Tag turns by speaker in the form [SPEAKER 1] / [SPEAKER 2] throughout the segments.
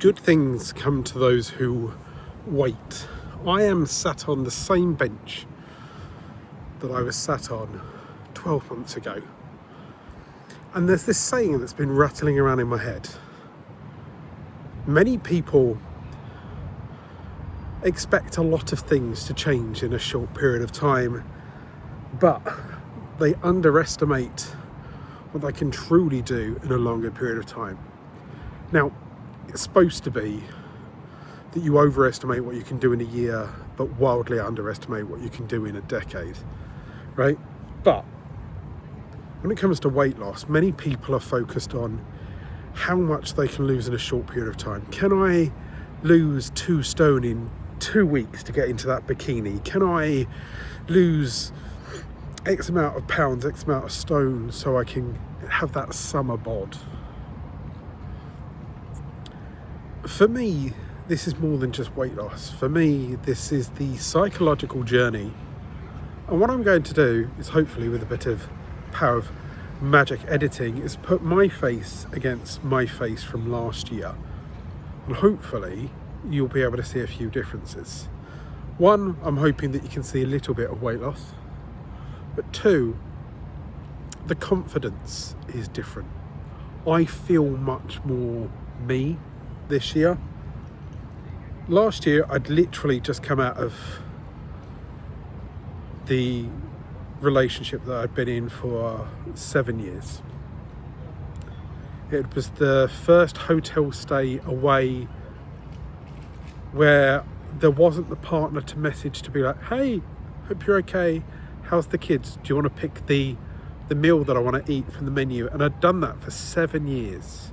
[SPEAKER 1] Good things come to those who wait. I am sat on the same bench that I was sat on 12 months ago. And there's this saying that's been rattling around in my head. Many people expect a lot of things to change in a short period of time, but they underestimate what they can truly do in a longer period of time. Now, it's supposed to be that you overestimate what you can do in a year, but wildly underestimate what you can do in a decade, right? But when it comes to weight loss, many people are focused on how much they can lose in a short period of time. Can I lose 2 stone in 2 weeks to get into that bikini? Can I lose X amount of pounds, X amount of stone so I can have that summer bod? For me, this is more than just weight loss. For me, this is the psychological journey. And what I'm going to do is, hopefully with a bit of power of magic editing, is put my face against my face from last year. And hopefully you'll be able to see a few differences. One, I'm hoping that you can see a little bit of weight loss. But 2, the confidence is different. I feel much more me this year. Last year, I'd literally just come out of the relationship that I'd been in for 7 years. It was the first hotel stay away where there wasn't the partner to message to be like, hey, hope you're okay. How's the kids? Do you want to pick the meal that I want to eat from the menu? And I'd done that for 7 years.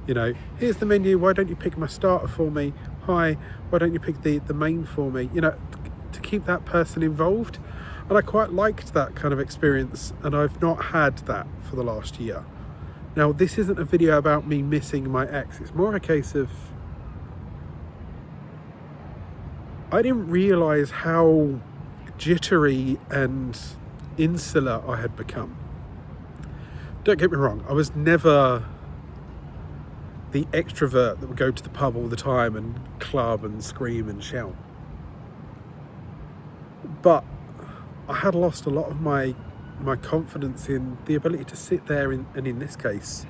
[SPEAKER 1] You know, here's the menu, why don't you pick my starter for me? Hi, why don't you pick the main for me? You know, to keep that person involved. And I quite liked that kind of experience, and I've not had that for the last year. Now, this isn't a video about me missing my ex. It's more a case of I didn't realise how jittery and insular I had become. Don't get me wrong, I was never the extrovert that would go to the pub all the time and club and scream and shout. But I had lost a lot of my confidence in the ability to sit there and in this case,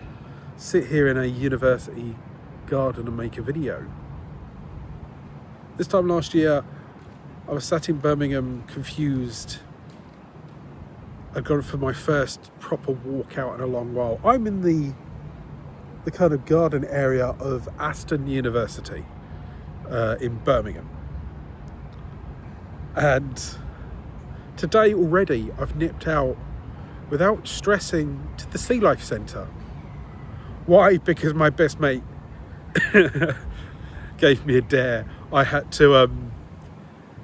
[SPEAKER 1] sit here in a university garden and make a video. This time last year, I was sat in Birmingham, confused. I'd gone for my first proper walk out in a long while. I'm in the kind of garden area of Aston University in Birmingham. And today already I've nipped out without stressing to the Sea Life Centre. Why? Because my best mate gave me a dare. I had to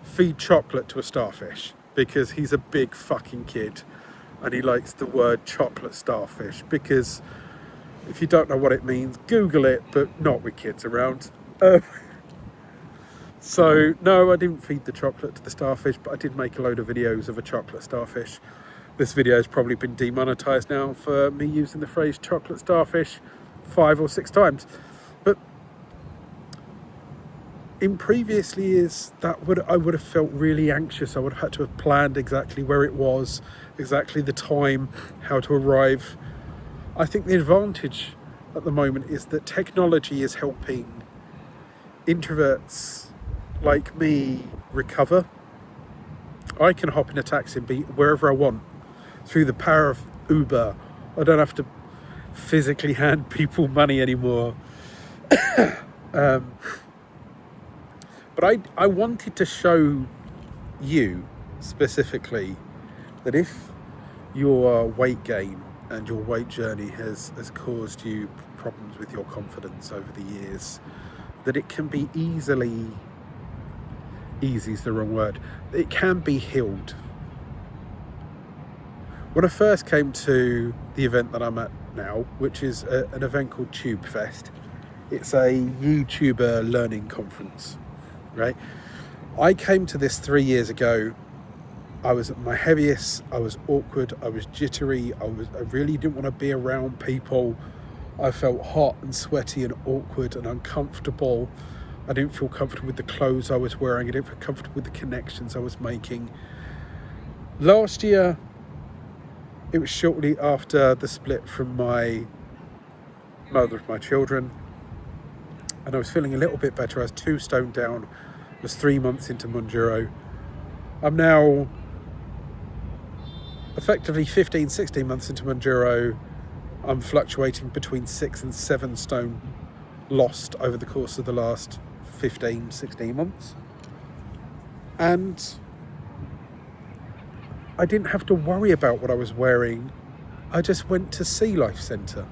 [SPEAKER 1] feed chocolate to a starfish because he's a big fucking kid and he likes the word chocolate starfish. Because if you don't know what it means, Google it, but not with kids around. So no, I didn't feed the chocolate to the starfish, but I did make a load of videos of a chocolate starfish. This video has probably been demonetized now for me using the phrase chocolate starfish 5 or 6 times. But in previous years, I would have felt really anxious. I would have had to have planned exactly where it was, exactly the time, how to arrive. I think the advantage at the moment is that technology is helping introverts like me recover. I can hop in a taxi and be wherever I want through the power of Uber. I don't have to physically hand people money anymore. But I wanted to show you specifically that if your weight gain and your weight journey has caused you problems with your confidence over the years, that it can be easy is the wrong word, it can be healed. When I first came to the event that I'm at now, which is an event called Tube Fest, it's a YouTuber learning conference, right? I came to this 3 years ago. I was at my heaviest, I was awkward, I was jittery, I really didn't want to be around people. I felt hot and sweaty and awkward and uncomfortable. I didn't feel comfortable with the clothes I was wearing. I didn't feel comfortable with the connections I was making. Last year, it was shortly after the split from my mother of my children, and I was feeling a little bit better. I was 2 stone down. I was 3 months into Mounjaro. I'm now effectively 15, 16 months into Mounjaro. I'm fluctuating between 6 and 7 stone lost over the course of the last 15, 16 months. And I didn't have to worry about what I was wearing. I just went to Sea Life Centre.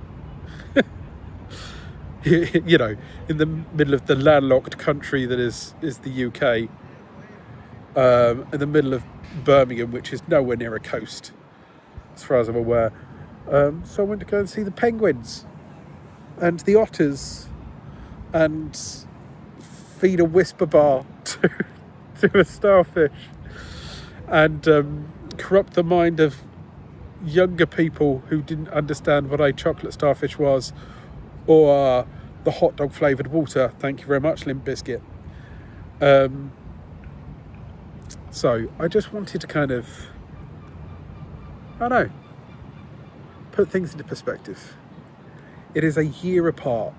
[SPEAKER 1] You know, in the middle of the landlocked country that is the UK, in the middle of Birmingham, which is nowhere near a coast, as far as I'm aware. So I went to go and see the penguins and the otters and feed a whisper bar to a starfish and corrupt the mind of younger people who didn't understand what a chocolate starfish was, or the hot dog flavoured water. Thank you very much, Limp Biscuit. So I just wanted to kind of, I don't know, put things into perspective. It is a year apart,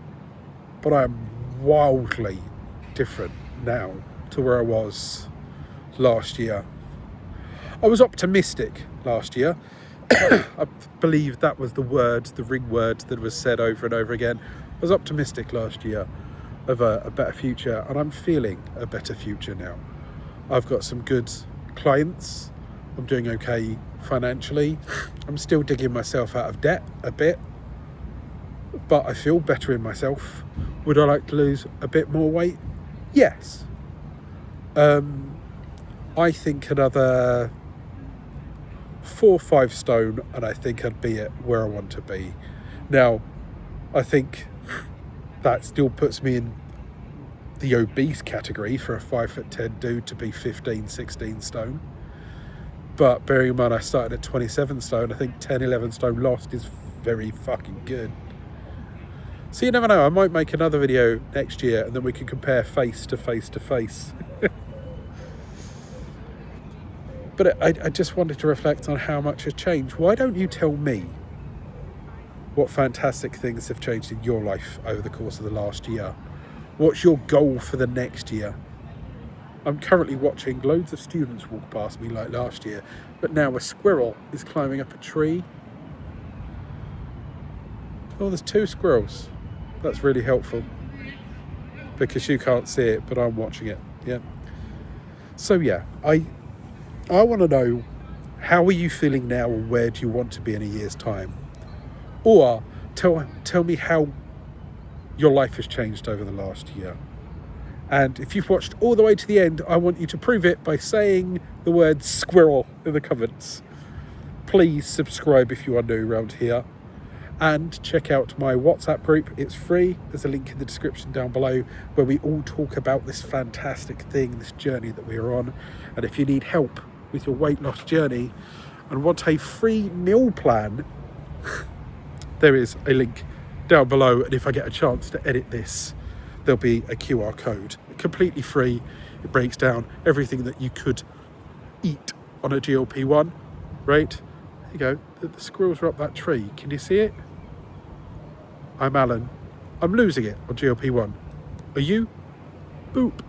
[SPEAKER 1] but I am wildly different now to where I was last year. I was optimistic last year. I believe that was the ring word that was said over and over again. I was optimistic last year of a better future, and I'm feeling a better future now. I've got some good clients. I'm doing okay financially. I'm still digging myself out of debt a bit, but I feel better in myself. Would I like to lose a bit more weight? Yes. I think another 4 or 5 stone, and I think I'd be at where I want to be. Now, I think that still puts me in the obese category for a 5'10" dude to be 15, 16 stone. But bearing in mind I started at 27 stone, I think 10, 11 stone lost is very fucking good. So you never know, I might make another video next year and then we can compare face to face to face. But I just wanted to reflect on how much has changed. Why don't you tell me what fantastic things have changed in your life over the course of the last year? What's your goal for the next year? I'm currently watching loads of students walk past me like last year, but now a squirrel is climbing up a tree. Oh, there's 2 squirrels. That's really helpful because you can't see it, but I'm watching it. Yeah. So yeah, I want to know, how are you feeling now, and where do you want to be in a year's time? Or tell me how your life has changed over the last year. And if you've watched all the way to the end, I want you to prove it by saying the word squirrel in the comments. Please subscribe if you are new around here. And check out my WhatsApp group. It's free. There's a link in the description down below where we all talk about this fantastic thing, this journey that we are on. And if you need help with your weight loss journey and want a free meal plan, there is a link down below. And if I get a chance to edit this, there'll be a QR code, completely free. It breaks down everything that you could eat on a GLP-1, right? There you go. The squirrels are up that tree. Can you see it? I'm Alan. I'm losing it on GLP-1. Are you? Boop.